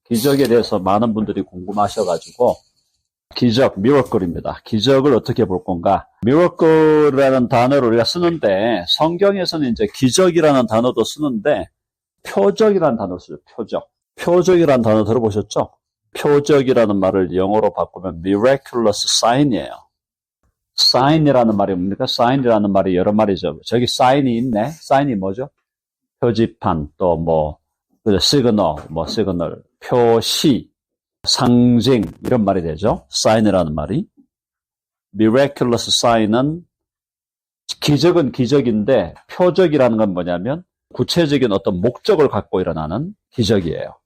기적에 대해서 많은 분들이 궁금하셔가지고 기적, 미러클입니다. 기적을 어떻게 볼 건가? 미러클이라는 단어를 우리가 쓰는데 성경에서는 이제 기적이라는 단어도 쓰는데 표적이라는 단어를 쓰죠. 표적. 표적이라는 단어 들어보셨죠? 표적이라는 말을 영어로 바꾸면 miraculous sign이에요. sign이라는 말이 뭡니까? sign이라는 말이 여러 말이죠. 저기 sign이 있네. sign이 뭐죠? 표지판, 또 뭐, 시그널, 시그널, 표시, 상징, 이런 말이 되죠. sign이라는 말이. miraculous sign은 기적은 기적인데 표적이라는 건 뭐냐면 구체적인 어떤 목적을 갖고 일어나는 기적이에요.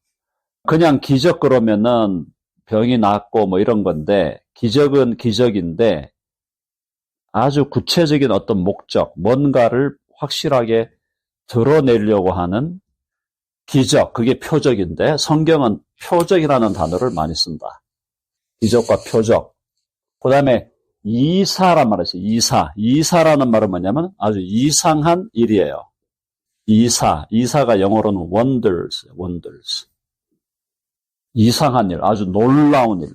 그냥 기적 그러면은 병이 낫고 뭐 이런 건데 기적은 기적인데 아주 구체적인 어떤 목적, 뭔가를 확실하게 드러내려고 하는 기적, 그게 표적인데 성경은 표적이라는 단어를 많이 쓴다. 기적과 표적. 그 다음에 이사란 말이 있어요. 이사라는 말은 뭐냐면 아주 이상한 일이에요. 이사가 영어로는 wonders. 이상한 일, 아주 놀라운 일.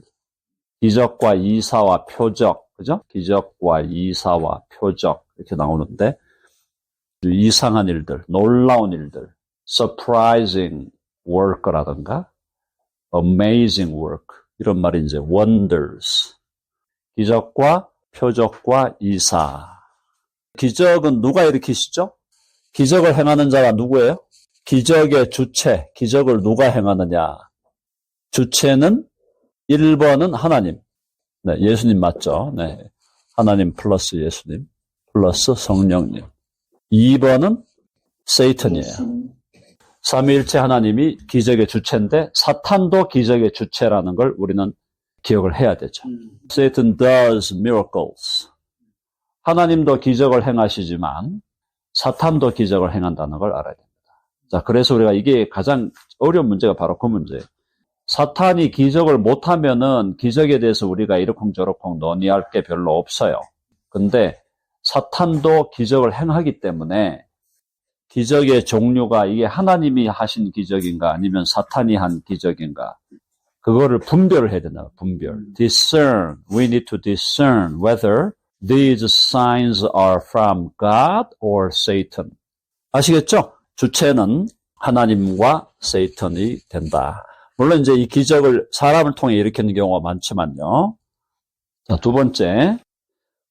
기적과 이사와 표적, 그죠? 기적과 이사와 표적, 이렇게 나오는데, 이상한 일들, 놀라운 일들, surprising work라든가, amazing work, 이런 말이 이제 wonders. 기적과 표적과 이사. 기적은 누가 일으키시죠? 기적을 행하는 자가 누구예요? 기적의 주체, 기적을 누가 행하느냐? 주체는 1번은 하나님. 네, 예수님 맞죠? 네. 하나님 플러스 예수님, 플러스 성령님. 2번은 세이턴이에요. 삼위일체 하나님이 기적의 주체인데 사탄도 기적의 주체라는 걸 우리는 기억을 해야 되죠. Satan does miracles. 하나님도 기적을 행하시지만 사탄도 기적을 행한다는 걸 알아야 됩니다. 자, 그래서 우리가 이게 가장 어려운 문제가 바로 그 문제예요. 사탄이 기적을 못하면은 기적에 대해서 우리가 이러쿵저러쿵 논의할 게 별로 없어요. 근데 사탄도 기적을 행하기 때문에 기적의 종류가 이게 하나님이 하신 기적인가 아니면 사탄이 한 기적인가 그거를 분별을 해야 된다. 분별. Discern. We need to discern whether these signs are from God or Satan. 아시겠죠? 주체는 하나님과 세이턴이 된다. 물론 이제 이 기적을 사람을 통해 일으키는 경우가 많지만요. 자, 두 번째.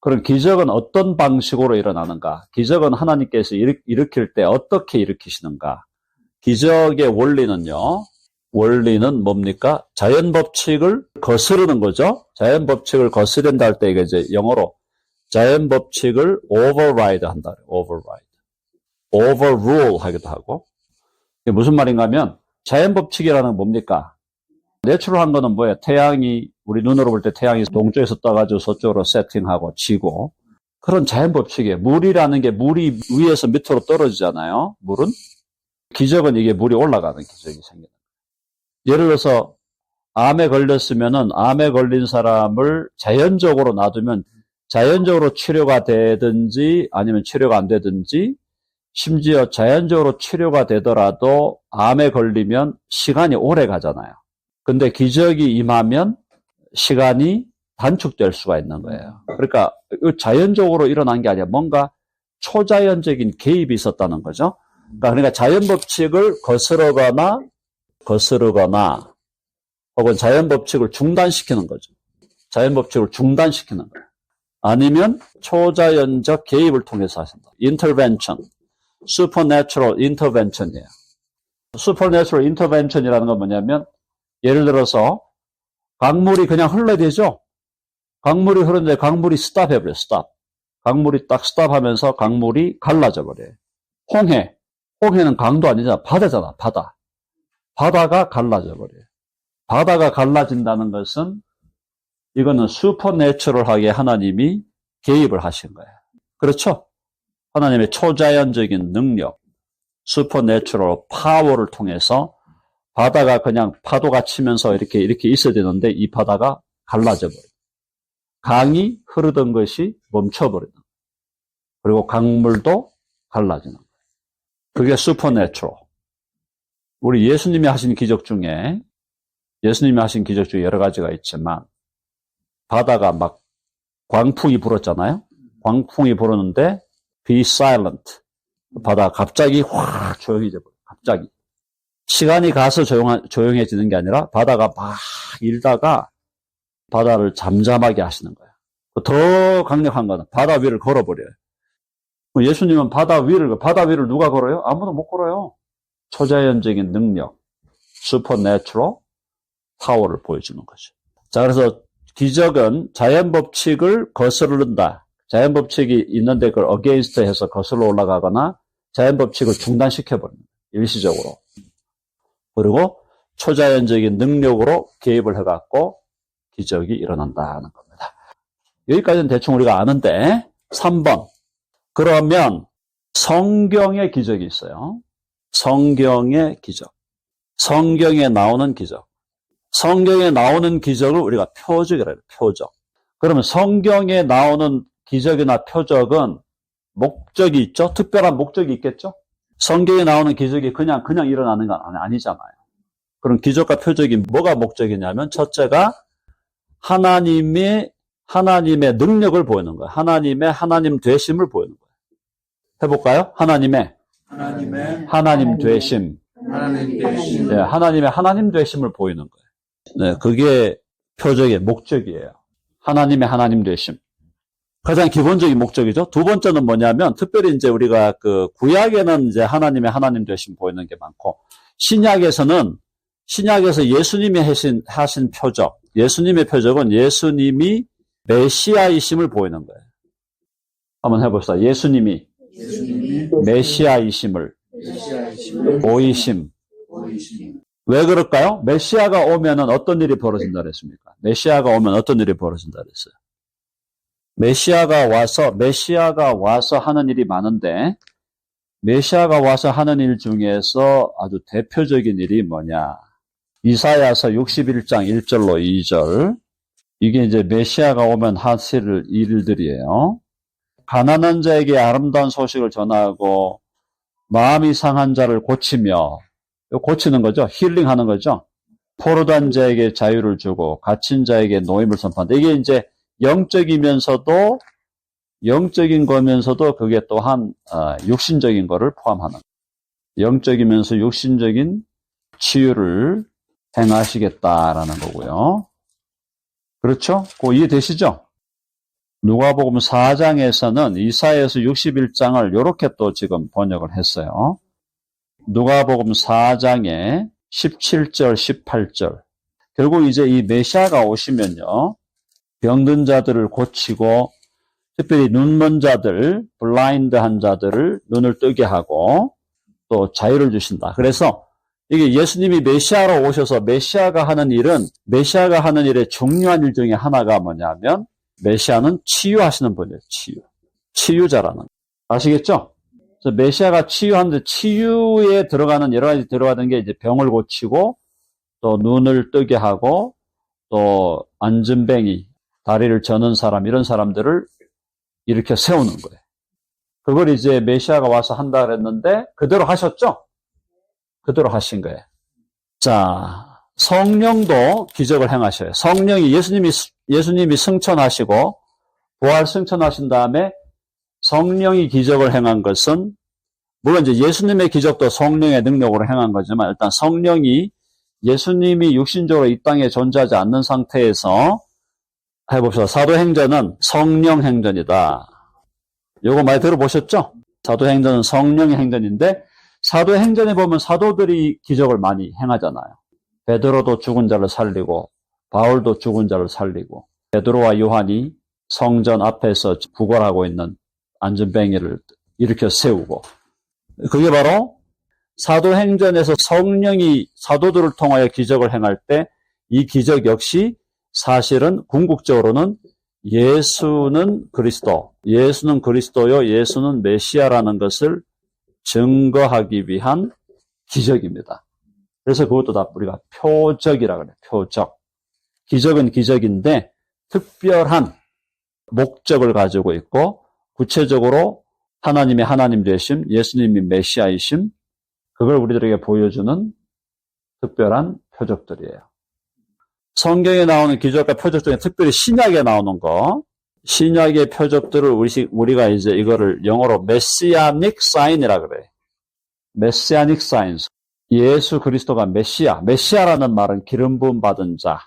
그럼 기적은 어떤 방식으로 일어나는가? 기적은 하나님께서 일으킬 때 어떻게 일으키시는가? 기적의 원리는요. 원리는 뭡니까? 자연 법칙을 거스르는 거죠. 자연 법칙을 거스른다 할 때 이게 이제 영어로 자연 법칙을 override 한다. overrule 하기도 하고. 이게 무슨 말인가 하면 자연 법칙이라는 건 뭡니까? 내추럴한 거는 뭐예요? 태양이 우리 눈으로 볼 때 태양이 동쪽에서 떠가지고 서쪽으로 세팅하고 지고 그런 자연 법칙이에요. 물이라는 게 물이 위에서 밑으로 떨어지잖아요. 물은. 기적은 이게 물이 올라가는 기적이 생겨요. 예를 들어서 암에 걸렸으면은 암에 걸린 사람을 자연적으로 놔두면 자연적으로 치료가 되든지 아니면 치료가 안 되든지 심지어 자연적으로 치료가 되더라도 암에 걸리면 시간이 오래 가잖아요. 근데 기적이 임하면 시간이 단축될 수가 있는 거예요. 그러니까 자연적으로 일어난 게 아니라 뭔가 초자연적인 개입이 있었다는 거죠. 그러니까 자연 법칙을 거스르거나 혹은 자연 법칙을 중단시키는 거죠. 자연 법칙을 중단시키는 거예요. 아니면 초자연적 개입을 통해서 하신다. intervention, supernatural intervention이에요. supernatural intervention이라는 건 뭐냐면 예를 들어서 강물이 그냥 흘러야되죠. 강물이 흐르는데 강물이 스탑해버려요. 스탑. 강물이 딱 스탑하면서 강물이 갈라져 버려요. 홍해는 강도 아니잖아. 바다잖아. 바다가 갈라져 버려요. 바다가 갈라진다는 것은 이거는 슈퍼내추럴하게 하나님이 개입을 하신 거예요. 그렇죠? 하나님의 초자연적인 능력, 슈퍼내추럴 파워를 통해서 바다가 그냥 파도가 치면서 이렇게 있어야 되는데 이 바다가 갈라져 버려요. 강이 흐르던 것이 멈춰버리는 거예요. 그리고 강물도 갈라지는 거예요. 그게 슈퍼내추럴. 우리 예수님이 하신 기적 중에 예수님이 하신 기적 중에 여러 가지가 있지만 바다가 막 광풍이 불었잖아요. 광풍이 불었는데 be silent. 바다가 갑자기 확 조용해져 버려요. 갑자기. 시간이 가서 조용해지는 게 아니라 바다가 막 일다가 바다를 잠잠하게 하시는 거예요. 더 강력한 거는 바다 위를 걸어버려요. 예수님은 바다 위를 누가 걸어요? 아무도 못 걸어요. 초자연적인 능력, 슈퍼내추럴 파워를 보여주는 거죠. 자, 그래서 기적은 자연 법칙을 거스른다. 자연 법칙이 있는데 그걸 against 해서 거슬러 올라가거나 자연 법칙을 중단시켜버립니다. 일시적으로. 그리고 초자연적인 능력으로 개입을 해갖고 기적이 일어난다는 겁니다. 여기까지는 대충 우리가 아는데 3번. 그러면 성경의 기적이 있어요. 성경의 기적. 성경에 나오는 기적. 성경에 나오는 기적을 우리가 표적이라고 해요. 표적. 그러면 성경에 나오는 기적이나 표적은 목적이 있죠? 특별한 목적이 있겠죠? 성경에 나오는 기적이 그냥 일어나는 건 아니잖아요. 그럼 기적과 표적이 뭐가 목적이냐면 첫째가 하나님의 능력을 보이는 거예요. 하나님 되심을 보이는 거예요. 해볼까요? 하나님 되심. 네, 하나님의 하나님 되심을 보이는 거예요. 네, 그게 표적의 목적이에요. 하나님의 하나님 되심. 가장 기본적인 목적이죠. 두 번째는 뭐냐면, 특별히 이제 우리가 구약에는 이제 하나님의 하나님 되심 보이는 게 많고, 신약에서 예수님이 하신 표적, 예수님의 표적은 예수님이 메시아이심을 보이는 거예요. 한번 해봅시다. 예수님이 메시아이심을 보이심. 왜 그럴까요? 메시아가 오면은 어떤 일이 벌어진다 그랬습니까? 메시아가 오면 어떤 일이 벌어진다 그랬어요? 메시아가 와서 하는 일이 많은데, 메시아가 와서 하는 일 중에서 아주 대표적인 일이 뭐냐? 이사야서 61장 1절로 2절. 이게 이제 메시아가 오면 하실 일들이에요. 가난한 자에게 아름다운 소식을 전하고, 마음이 상한 자를 고치는 거죠. 힐링하는 거죠. 포로된 자에게 자유를 주고, 갇힌 자에게 노임을 선포한다. 이게 이제 영적인 거면서도 그게 또한 육신적인 거를 포함하는, 영적이면서 육신적인 치유를 행하시겠다라는 거고요. 그렇죠? 그거 이해되시죠? 누가복음 4장에서는 이사야서 61장을 이렇게 또 지금 번역을 했어요. 누가복음 4장에 17절, 18절. 결국 이제 이 메시아가 오시면요, 병든 자들을 고치고, 특별히 눈먼 자들, 블라인드한 자들을 눈을 뜨게 하고, 또 자유를 주신다. 그래서 이게 예수님이 메시아로 오셔서 메시아가 하는 일의 중요한 일 중에 하나가 뭐냐면, 메시아는 치유하시는 분이에요. 치유자라는. 아시겠죠? 그래서 메시아가 치유하는데, 치유에 들어가는 여러 가지 들어가는 게 이제 병을 고치고, 또 눈을 뜨게 하고, 또 안진뱅이, 다리를 저는 사람, 이런 사람들을 일으켜 세우는 거예요. 그걸 이제 메시아가 와서 한다 그랬는데, 그대로 하셨죠? 그대로 하신 거예요. 자, 성령도 기적을 행하셔요. 성령이 예수님이 승천하시고, 부활 승천하신 다음에 성령이 기적을 행한 것은, 물론 이제 예수님의 기적도 성령의 능력으로 행한 거지만, 일단 성령이 예수님이 육신적으로 이 땅에 존재하지 않는 상태에서 해봅시다. 사도행전은 성령 행전이다. 요거 많이 들어보셨죠? 사도행전은 성령의 행전인데, 사도행전에 보면 사도들이 기적을 많이 행하잖아요. 베드로도 죽은 자를 살리고, 바울도 죽은 자를 살리고, 베드로와 요한이 성전 앞에서 구걸하고 있는 안전뱅이를 일으켜 세우고, 그게 바로 사도행전에서 성령이 사도들을 통하여 기적을 행할 때, 이 기적 역시 사실은 궁극적으로는 예수는 그리스도요, 예수는 메시아라는 것을 증거하기 위한 기적입니다. 그래서 그것도 다 우리가 표적이라고 그래요. 표적. 기적은 기적인데 특별한 목적을 가지고 있고, 구체적으로 하나님의 하나님 되심, 예수님이 메시아이심, 그걸 우리들에게 보여주는 특별한 표적들이에요. 성경에 나오는 기적과 표적 중에 특별히 신약에 나오는 거, 신약의 표적들을 우리가 이제 이거를 영어로 메시아닉 사인이라 그래. 메시아닉 사인스. 예수 그리스도가 메시아라는 말은 기름 부음 받은 자,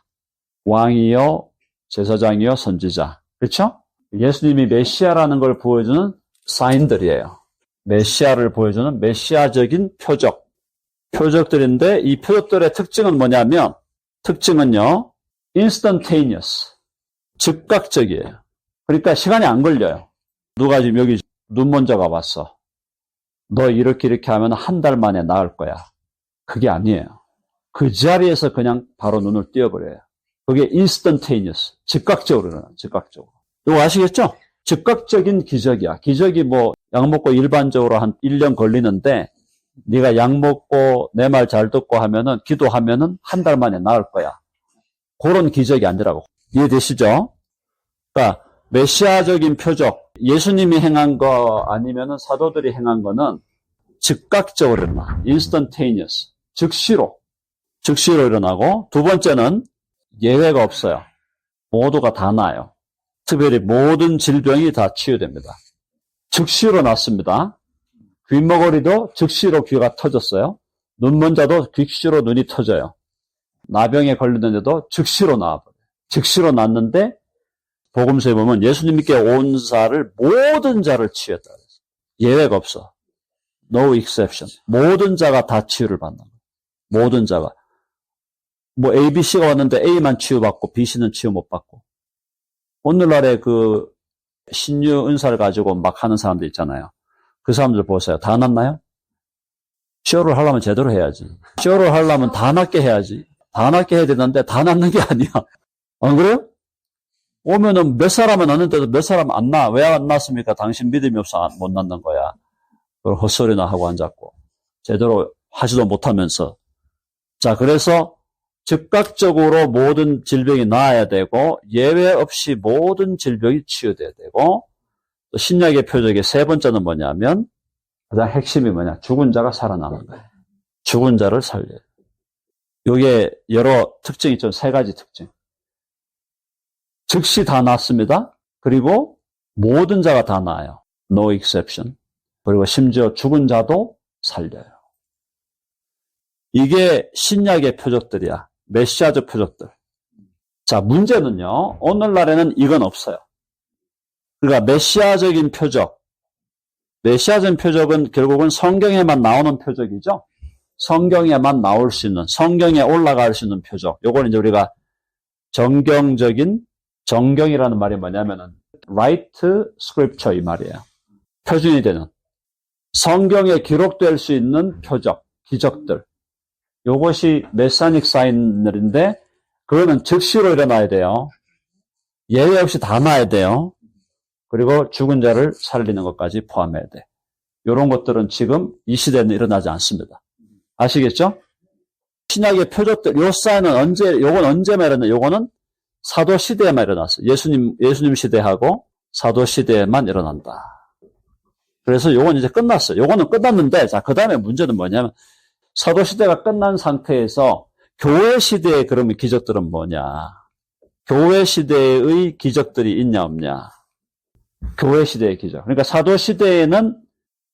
왕이요, 제사장이요, 선지자. 그렇죠? 예수님이 메시아라는 걸 보여주는 사인들이에요. 메시아를 보여주는 메시아적인 표적들인데 이 표적들의 특징은 뭐냐면 특징은요. instantaneous. 즉각적이에요. 그러니까 시간이 안 걸려요. 누가 지금 여기 눈먼저가 왔어. 너 이렇게 하면 한 달 만에 나을 거야. 그게 아니에요. 그 자리에서 그냥 바로 눈을 띄어버려요. 그게 instantaneous. 즉각적으로 일어나요. 즉각적으로. 이거 아시겠죠? 즉각적인 기적이야. 기적이 뭐 약 먹고 일반적으로 한 1년 걸리는데 네가 약 먹고 내 말 잘 듣고 하면은 기도하면은 한 달 만에 나을 거야. 그런 기적이 아니라고. 이해되시죠? 그러니까 메시아적인 표적, 예수님이 행한 거 아니면은 사도들이 행한 거는 즉각적으로 일어나. instantaneous. 즉시로 일어나고 두 번째는 예외가 없어요. 모두가 다 나아요. 특별히 모든 질병이 다 치유됩니다. 즉시로 낫습니다. 귀머거리도 즉시로 귀가 터졌어요. 눈먼자도 즉시로 눈이 터져요. 나병에 걸리는데도 즉시로 나와버려요. 즉시로 낫는데 복음서에 보면 예수님께 온 자를 모든 자를 치유했다. 예외가 없어. No exception. 모든 자가 다 치유를 받는 거예요. 모든 자가. 뭐 A, B, C가 왔는데 A만 치유받고 B, C는 치유 못 받고. 오늘날에 그 신유 은사를 가지고 막 하는 사람들 있잖아요. 그 사람들 보세요. 다 낫나요? 쇼를 하려면 제대로 해야지. 쇼를 하려면 다 낫게 해야지. 다 낫게 해야 되는데 다 낫는 게 아니야. 안 그래요? 오면은 몇 사람은 낫는데도 몇 사람 안 나. 왜 안 낫습니까? 당신 믿음이 없어 못 낫는 거야. 그걸 헛소리나 하고 앉았고. 제대로 하지도 못하면서. 자, 그래서 즉각적으로 모든 질병이 나아야 되고 예외 없이 모든 질병이 치유돼야 되고 또 신약의 표적의 세 번째는 뭐냐면 가장 핵심이 뭐냐? 죽은 자가 살아나는 거예요. 죽은 자를 살려요. 이게 여러 특징이 있죠. 세 가지 특징. 즉시 다 낫습니다. 그리고 모든 자가 다 나아요. No exception. 그리고 심지어 죽은 자도 살려요. 이게 신약의 표적들이야. 메시아적 표적들. 자, 문제는요. 오늘날에는 이건 없어요. 그러니까 메시아적인 표적. 메시아적인 표적은 결국은 성경에만 나오는 표적이죠. 성경에만 나올 수 있는, 성경에 올라갈 수 있는 표적. 요거는 이제 우리가 정경이라는 말이 뭐냐면은 right scripture 이 말이에요. 표준이 되는. 성경에 기록될 수 있는 표적, 기적들. 요것이 메시아닉 사인들인데 그거는 즉시로 일어나야 돼요. 예외 없이 다 나야 돼요. 그리고 죽은 자를 살리는 것까지 포함해야 돼. 이런 것들은 지금 이 시대에는 일어나지 않습니다. 아시겠죠? 신약의 표적들, 요 사인은 요건 언제만 일어나? 요거는 사도 시대에만 일어났어요. 예수님 시대하고 사도 시대에만 일어난다. 그래서 요건 이제 끝났어요. 요거는 끝났는데, 자, 그 다음에 문제는 뭐냐면, 사도 시대가 끝난 상태에서 교회 시대의 그러면 기적들은 뭐냐? 교회 시대의 기적들이 있냐 없냐? 교회 시대의 기적. 그러니까 사도 시대에는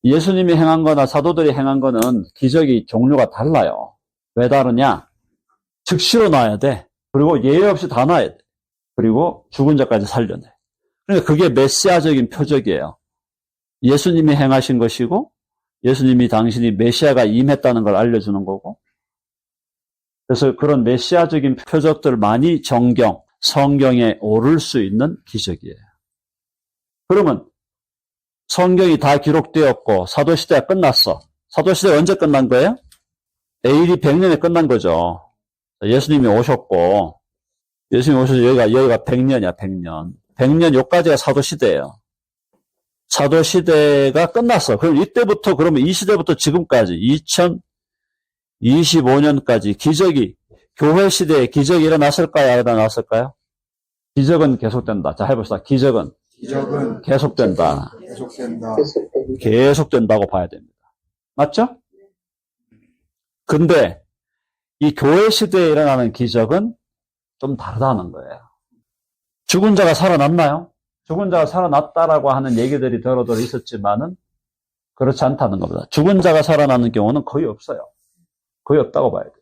예수님이 행한 거나 사도들이 행한 거는 기적이 종류가 달라요. 왜 다르냐? 즉시로 나야 돼. 그리고 예외 없이 다 나야 돼. 그리고 죽은 자까지 살려내. 그러니까 그게 메시아적인 표적이에요. 예수님이 행하신 것이고 예수님이 당신이 메시아가 임했다는 걸 알려주는 거고 그래서 그런 메시아적인 표적들만이 성경에 오를 수 있는 기적이에요. 그러면 성경이 다 기록되었고 사도시대가 끝났어. 사도시대가 언제 끝난 거예요? AD 100년에 끝난 거죠. 예수님이 오셔서 여기가 100년이야, 100년. 100년 요까지가 사도시대예요. 사도시대가 끝났어. 그럼 이때부터, 그러면 이 시대부터 지금까지, 2025년까지 교회 시대에 기적이 일어났을까요? 안 일어났을까요? 기적은 계속된다. 자, 해봅시다. 기적은 계속된다. 계속된다고 봐야 됩니다. 맞죠? 근데 이 교회 시대에 일어나는 기적은 좀 다르다는 거예요. 죽은 자가 살아났나요? 죽은 자가 살아났다라고 하는 얘기들이 더러더러 있었지만은 그렇지 않다는 겁니다. 죽은 자가 살아나는 경우는 거의 없어요. 거의 없다고 봐야 돼요.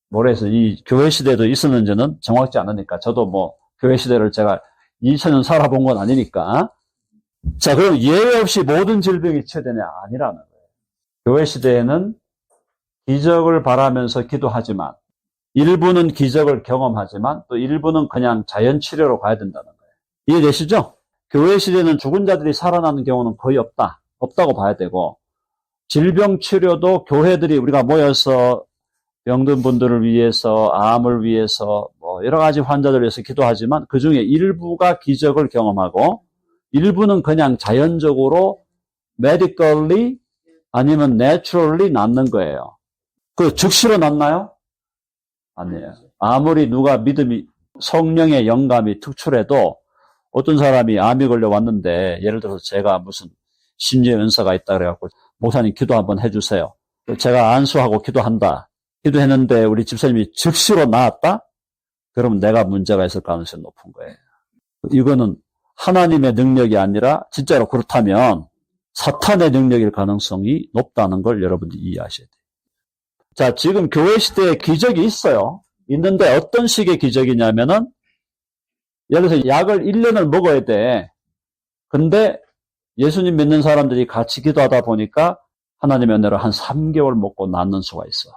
모래에서 이 교회 시대도 있었는지는 정확치 않으니까 저도 뭐 교회 시대를 제가 2000년 살아본 건 아니니까. 자, 그럼 예외 없이 모든 질병이 치유되냐? 아니라는 거예요. 교회 시대에는 기적을 바라면서 기도하지만 일부는 기적을 경험하지만 또 일부는 그냥 자연치료로 가야 된다는 거예요. 이해되시죠? 교회 시대는 죽은 자들이 살아나는 경우는 거의 없다고 봐야 되고 질병 치료도 교회들이 우리가 모여서 병든 분들을 위해서 암을 위해서 뭐 여러 가지 환자들을 위해서 기도하지만 그중에 일부가 기적을 경험하고 일부는 그냥 자연적으로 medically 아니면 naturally 낫는 거예요. 그 즉시로 낫나요? 아니에요. 아무리 누가 믿음이 성령의 영감이 특출해도 어떤 사람이 암이 걸려 왔는데 예를 들어서 제가 무슨 심지어 은사가 있다 그래갖고 목사님 기도 한번 해주세요. 제가 안수하고 기도한다. 기도했는데 우리 집사님이 즉시로 나았다? 그러면 내가 문제가 있을 가능성이 높은 거예요. 이거는 하나님의 능력이 아니라 진짜로 그렇다면 사탄의 능력일 가능성이 높다는 걸 여러분들이 이해하셔야 돼요. 자, 지금 교회 시대에 기적이 있어요. 있는데 어떤 식의 기적이냐면은 예를 들어서 약을 1년을 먹어야 돼. 근데 예수님 믿는 사람들이 같이 기도하다 보니까 하나님의 은혜로 한 3개월 먹고 낫는 수가 있어.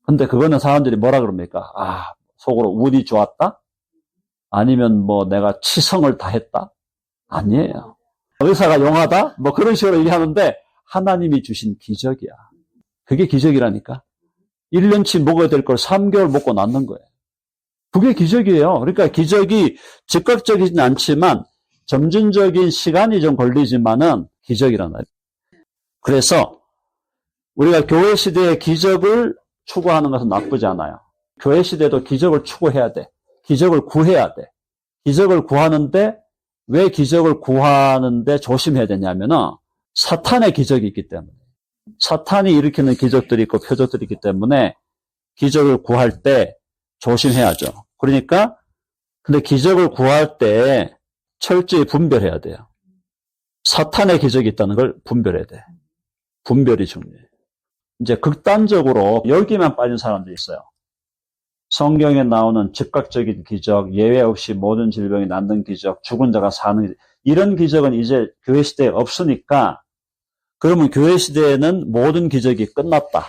근데 그거는 사람들이 뭐라 그럽니까? 아, 속으로 운이 좋았다? 아니면 뭐 내가 치성을 다했다? 아니에요. 의사가 용하다? 뭐 그런 식으로 얘기하는데 하나님이 주신 기적이야. 그게 기적이라니까. 1년치 먹어야 될 걸 3개월 먹고 낫는 거예요. 그게 기적이에요. 그러니까 기적이 즉각적이진 않지만 점진적인 시간이 좀 걸리지만은 기적이란 말이에요. 그래서 우리가 교회 시대의 기적을 추구하는 것은 나쁘지 않아요. 교회 시대도 기적을 추구해야 돼. 기적을 구해야 돼. 기적을 구하는데 왜 기적을 구하는데 조심해야 되냐면은 사탄의 기적이 있기 때문에. 사탄이 일으키는 기적들이 있고 표적들이 있기 때문에 기적을 구할 때 조심해야죠. 그러니까 근데 기적을 구할 때 철저히 분별해야 돼요. 사탄의 기적이 있다는 걸 분별해야 돼. 분별이 중요해요. 이제 극단적으로 열기만 빠진 사람들이 있어요. 성경에 나오는 즉각적인 기적, 예외 없이 모든 질병이 낫는 기적, 죽은 자가 사는 기적, 이런 기적은 이제 교회 시대에 없으니까 그러면 교회 시대에는 모든 기적이 끝났다.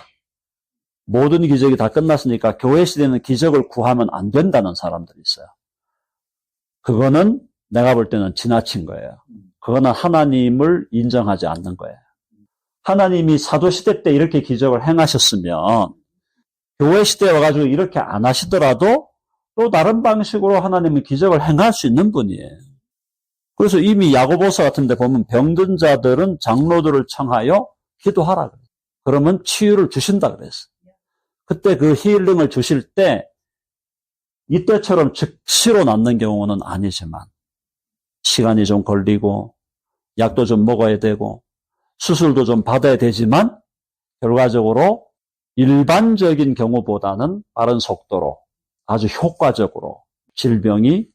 모든 기적이 다 끝났으니까 교회 시대는 기적을 구하면 안 된다는 사람들이 있어요. 그거는 내가 볼 때는 지나친 거예요. 그거는 하나님을 인정하지 않는 거예요. 하나님이 사도시대 때 이렇게 기적을 행하셨으면 교회 시대에 와가지고 이렇게 안 하시더라도 또 다른 방식으로 하나님은 기적을 행할 수 있는 분이에요. 그래서 이미 야고보서 같은 데 보면 병든 자들은 장로들을 청하여 기도하라 그래요. 그러면 치유를 주신다 그랬어요. 그때 그 힐링을 주실 때 이때처럼 즉시로 낫는 경우는 아니지만 시간이 좀 걸리고 약도 좀 먹어야 되고 수술도 좀 받아야 되지만 결과적으로 일반적인 경우보다는 빠른 속도로 아주 효과적으로 질병이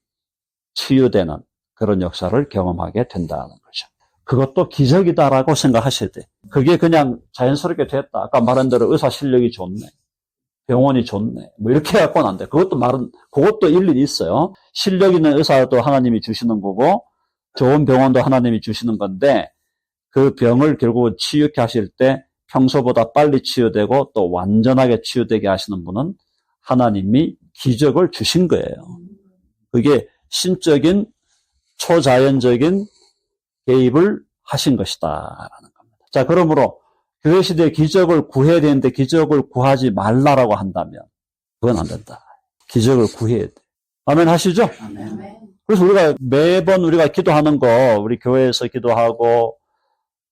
치유되는 그런 역사를 경험하게 된다는 거죠. 그것도 기적이다라고 생각하셔야 돼요. 그게 그냥 자연스럽게 됐다. 아까 말한 대로 의사 실력이 좋네. 병원이 좋네. 뭐 이렇게 해갖고는 안 돼. 그것도 일일이 있어요. 실력 있는 의사도 하나님이 주시는 거고 좋은 병원도 하나님이 주시는 건데 그 병을 결국은 치유케 하실 때 평소보다 빨리 치유되고 또 완전하게 치유되게 하시는 분은 하나님이 기적을 주신 거예요. 그게 신적인 초자연적인 개입을 하신 것이다라는 겁니다. 자, 그러므로 교회 시대에 기적을 구해야 되는데 기적을 구하지 말라라고 한다면 그건 안 된다. 기적을 구해야 돼. 아멘 하시죠? 아멘. 그래서 우리가 매번 우리가 기도하는 거, 우리 교회에서 기도하고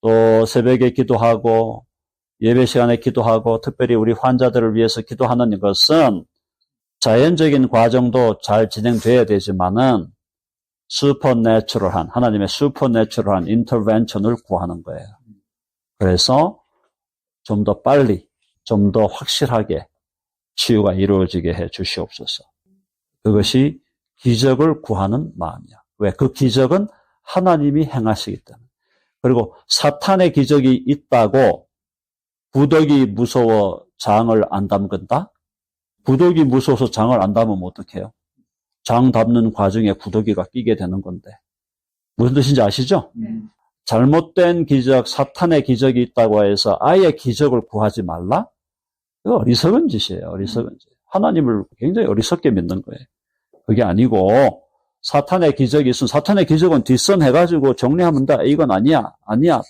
또 새벽에 기도하고 예배 시간에 기도하고 특별히 우리 환자들을 위해서 기도하는 것은 자연적인 과정도 잘 진행돼야 되지만은 슈퍼내추럴한 하나님의 슈퍼내추럴한 인터벤션을 구하는 거예요. 그래서 좀 더 빨리, 좀 더 확실하게 치유가 이루어지게 해 주시옵소서. 그것이 기적을 구하는 마음이야. 왜? 그 기적은 하나님이 행하시기 때문에. 그리고 사탄의 기적이 있다고 부덕이 무서워 장을 안 담근다? 부덕이 무서워서 장을 안 담으면 어떡해요? 장 담는 과정에 부덕이가 끼게 되는 건데. 무슨 뜻인지 아시죠? 잘못된 기적, 사탄의 기적이 있다고 해서 아예 기적을 구하지 말라? 이거 어리석은 짓이에요. 어리석은 짓. 하나님을 굉장히 어리석게 믿는 거예요. 그게 아니고 사탄의 기적이 있으면 사탄의 기적은 뒷선해가지고 정리하면 돼. 이건 아니야. 아니야.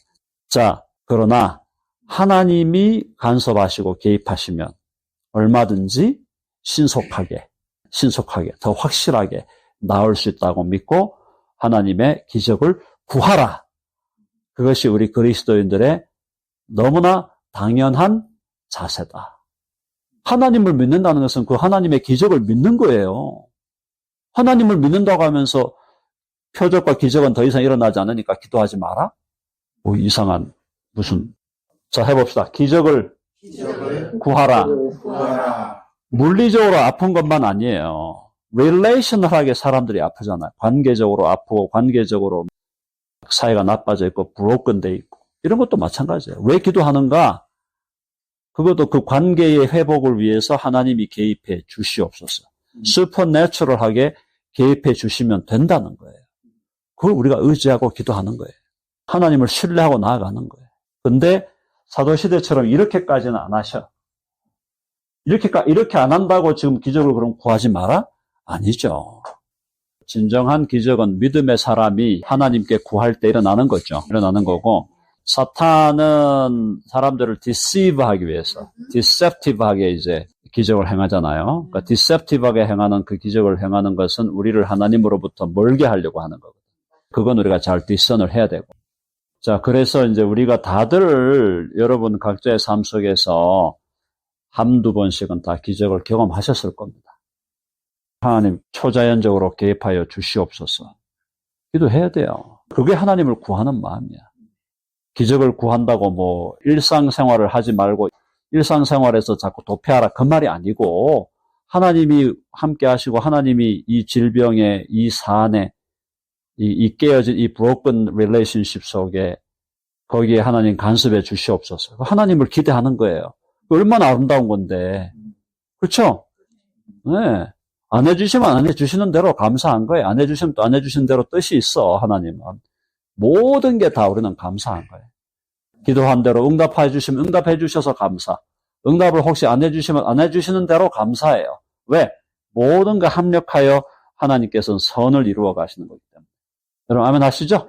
자, 그러나 하나님이 간섭하시고 개입하시면 얼마든지 신속하게, 더 확실하게 나올 수 있다고 믿고 하나님의 기적을 구하라. 그것이 우리 그리스도인들의 너무나 당연한 자세다. 하나님을 믿는다는 것은 그 하나님의 기적을 믿는 거예요. 하나님을 믿는다고 하면서 표적과 기적은 더 이상 일어나지 않으니까 기도하지 마라? 뭐 이상한 무슨. 자, 해봅시다. 기적을 구하라. 물리적으로 아픈 것만 아니에요. 릴레이셔널하게 사람들이 아프잖아요. 관계적으로 아프고 관계적으로 사이가 나빠져 있고 브로큰돼 있고 이런 것도 마찬가지예요. 왜 기도하는가? 그것도 그 관계의 회복을 위해서 하나님이 개입해 주시옵소서. 슈퍼내추럴하게 개입해 주시면 된다는 거예요. 그걸 우리가 의지하고 기도하는 거예요. 하나님을 신뢰하고 나아가는 거예요. 근데 사도시대처럼 이렇게까지는 안 하셔. 이렇게 안 한다고 지금 기적을 그럼 구하지 마라? 아니죠. 진정한 기적은 믿음의 사람이 하나님께 구할 때 일어나는 거죠. 일어나는 거고, 사탄은 사람들을 디시브하기 위해서, 디셉티브하게 이제 기적을 행하잖아요. 그러니까 디셉티브하게 행하는 그 기적을 행하는 것은 우리를 하나님으로부터 멀게 하려고 하는 거거든요. 그건 우리가 잘 뒷선을 해야 되고. 자, 그래서 이제 우리가 다들 여러분 각자의 삶 속에서 한두 번씩은 다 기적을 경험하셨을 겁니다. 하나님 초자연적으로 개입하여 주시옵소서. 기도해야 돼요. 그게 하나님을 구하는 마음이야. 기적을 구한다고 뭐 일상생활을 하지 말고 일상생활에서 자꾸 도피하라 그 말이 아니고 하나님이 함께 하시고 하나님이 이 질병에 이 사안에 이 깨어진 이 broken relationship 속에 거기에 하나님 간섭해 주시옵소서. 하나님을 기대하는 거예요. 얼마나 아름다운 건데. 그렇죠? 네. 안 해주시면 안 해주시는 대로 감사한 거예요. 안 해주시면 또 안 해주시는 대로 뜻이 있어, 하나님은. 모든 게 다 우리는 감사한 거예요. 기도한 대로 응답해 주시면 응답해 주셔서 감사. 응답을 혹시 안 해주시면 안 해주시는 대로 감사해요. 왜? 모든 게 합력하여 하나님께서는 선을 이루어 가시는 거기 때문에. 여러분, 아멘 하시죠?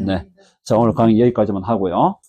네. 자, 오늘 강의 여기까지만 하고요.